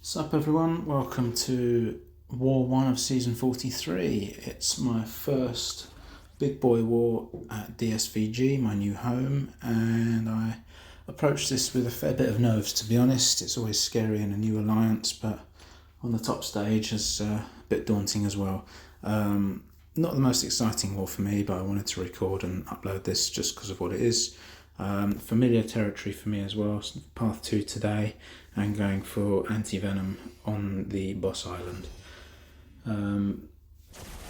Sup everyone, welcome to War 1 of Season 43. It's my first big boy war at DSVG, my new home, and I approached this with a fair bit of nerves, to be honest. It's always scary in a new alliance, but on the top stage is a bit daunting as well. Not the most exciting war for me, but I wanted to record and upload this just because of what it is. Familiar territory for me as well, Path 2 today, and going for anti-venom on the boss island.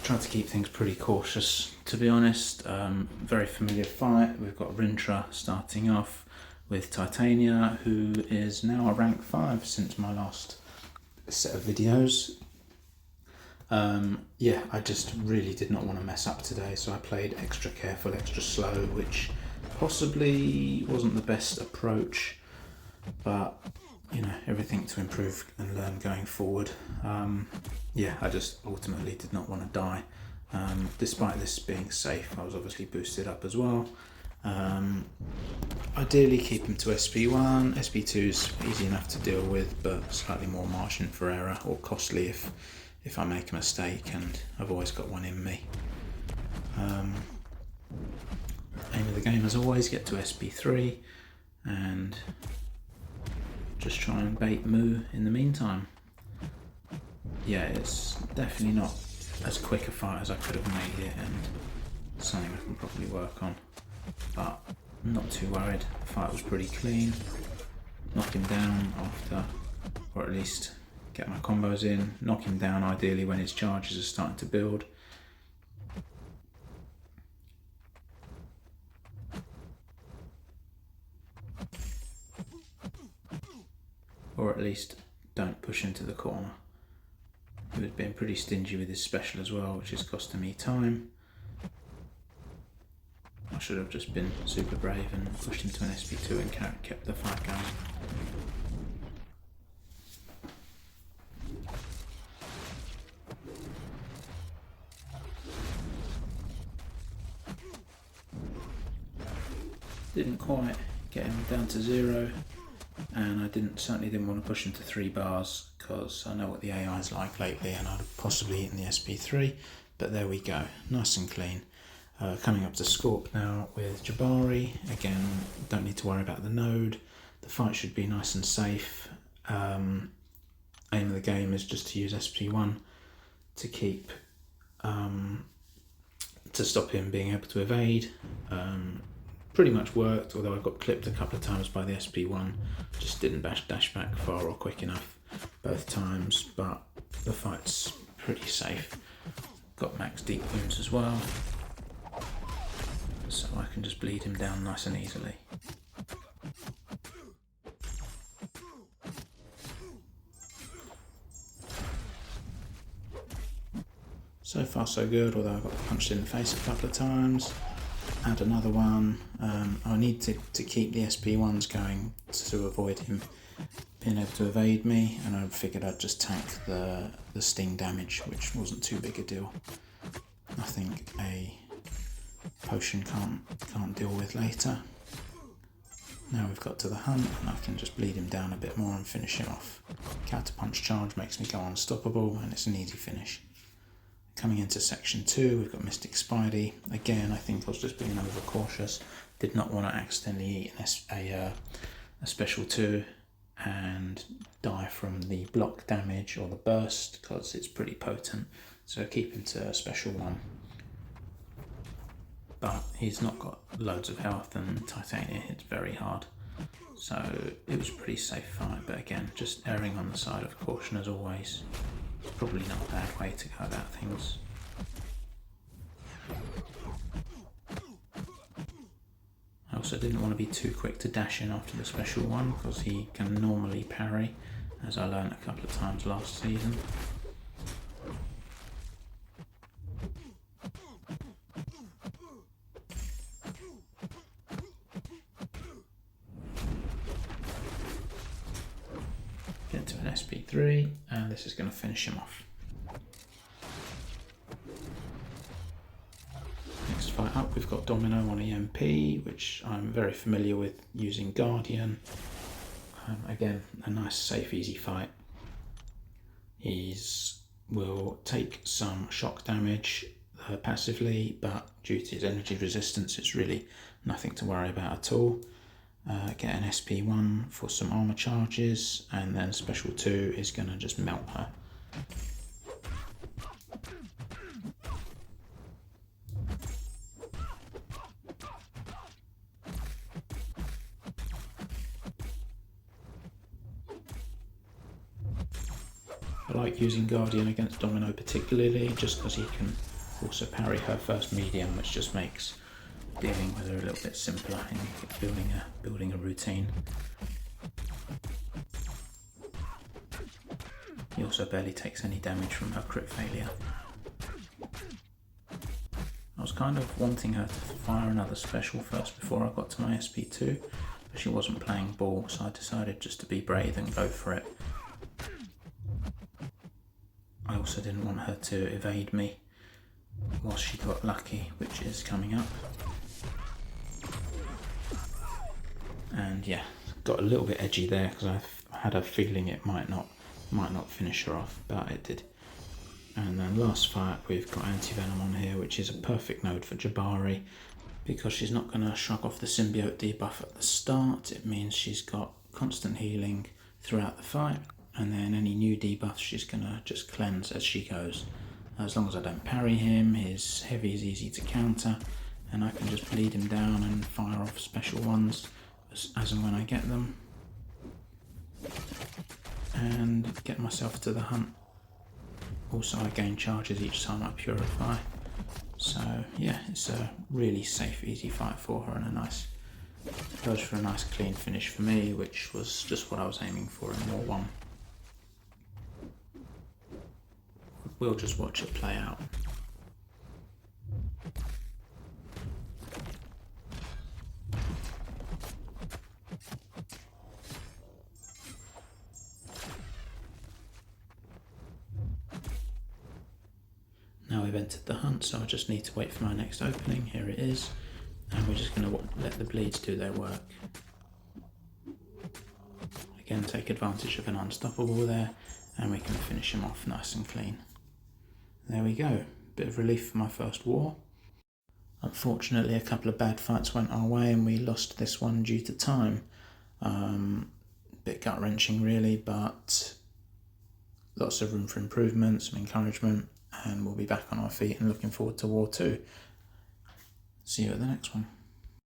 Tried to keep things pretty cautious, to be honest. Very familiar fight. We've got Rintra starting off with Titania, who is now a rank 5 since my last set of videos. I just really did not want to mess up today, so I played extra careful, extra slow, which possibly wasn't the best approach, but you know, everything to improve and learn going forward. I just ultimately did not want to die. Despite this being safe, I was obviously boosted up as well. Ideally keep him to SP1, SP2 is easy enough to deal with, but slightly more margin for error or costly if I make a mistake, and I've always got one in me. Aim of the game as always, get to SP3 and just try and bait Moo in the meantime. Yeah, it's definitely not as quick a fight as I could have made it, and something I can probably work on, but I'm not too worried. The fight was pretty clean. Knock him down after, or at least get my combos in, knock him down ideally when his charges are starting to build. Or at least don't push into the corner. He was being pretty stingy with his special as well, which is costing me time. I should have just been super brave and pushed him to an SP2 and kept the fight going. Didn't quite get him down to 0, and I certainly didn't want to push him to 3 bars because I know what the AI is like lately, and I'd have possibly eaten the SP3, but there we go, nice and clean. Coming up to Scorp now with Jabari. Again, don't need to worry about the node. The fight should be nice and safe. Aim of the game is just to use SP1 to keep to stop him being able to evade. Pretty much worked, although I got clipped a couple of times by the SP1. Just didn't dash back far or quick enough both times, but the fight's pretty safe. Got max deep wounds as well, so I can just bleed him down nice and easily. So far so good, although I got punched in the face a couple of times. Add another one. I need to keep the SP1s going to avoid him being able to evade me, and I figured I'd just tank the sting damage, which wasn't too big a deal. Nothing a potion can't deal with later. Now we've got to the hunt, and I can just bleed him down a bit more and finish him off. Counter punch charge makes me go unstoppable, and it's an easy finish. Coming into section 2, we've got Mystic Spidey. Again, I think I was just being overcautious. Did not want to accidentally eat a special 2 and die from the block damage or the burst, because it's pretty potent. So keep him to a special 1. But he's not got loads of health, and Titania hits very hard. So it was a pretty safe fight, but again, just erring on the side of caution as always. Probably not a bad way to go about things. I also didn't want to be too quick to dash in after the special 1 because he can normally parry, as I learned a couple of times last season. Get to an SP3, and this is going to finish him off. Next fight up, we've got Domino on EMP, which I'm very familiar with using Guardian. Again, a nice, safe, easy fight. will take some shock damage passively, but due to his energy resistance it's really nothing to worry about at all. Get an SP1 for some armor charges, and then special 2 is going to just melt her. I like using Guardian against Domino particularly, just because he can also parry her first medium, which just makes dealing with her a little bit simpler in building a routine. He also barely takes any damage from her crit failure. I was kind of wanting her to fire another special first before I got to my SP2, but she wasn't playing ball, so I decided just to be brave and go for it. I also didn't want her to evade me whilst she got lucky, which is coming up. And yeah, got a little bit edgy there because I had a feeling it might not finish her off, but it did. And then last fight we've got Anti-Venom on here, which is a perfect node for Jabari because she's not going to shrug off the symbiote debuff at the start. It means she's got constant healing throughout the fight, and then any new debuffs she's going to just cleanse as she goes. As long as I don't parry him, his heavy is easy to counter, and I can just bleed him down and fire off special ones as and when I get them, and get myself to the hunt. Also I gain charges each time I purify, so yeah, it's a really safe, easy fight for her, and goes for a nice clean finish for me, which was just what I was aiming for in War 1. We'll just watch it play out. Now we've entered the hunt, so I just need to wait for my next opening. Here it is, and we're just going to let the bleeds do their work. Again, take advantage of an unstoppable there, and we can finish him off nice and clean. There we go, bit of relief for my first war. Unfortunately, a couple of bad fights went our way and we lost this one due to time. Bit gut-wrenching really, but lots of room for improvement, some encouragement, and we'll be back on our feet and looking forward to War 2. See you at the next one.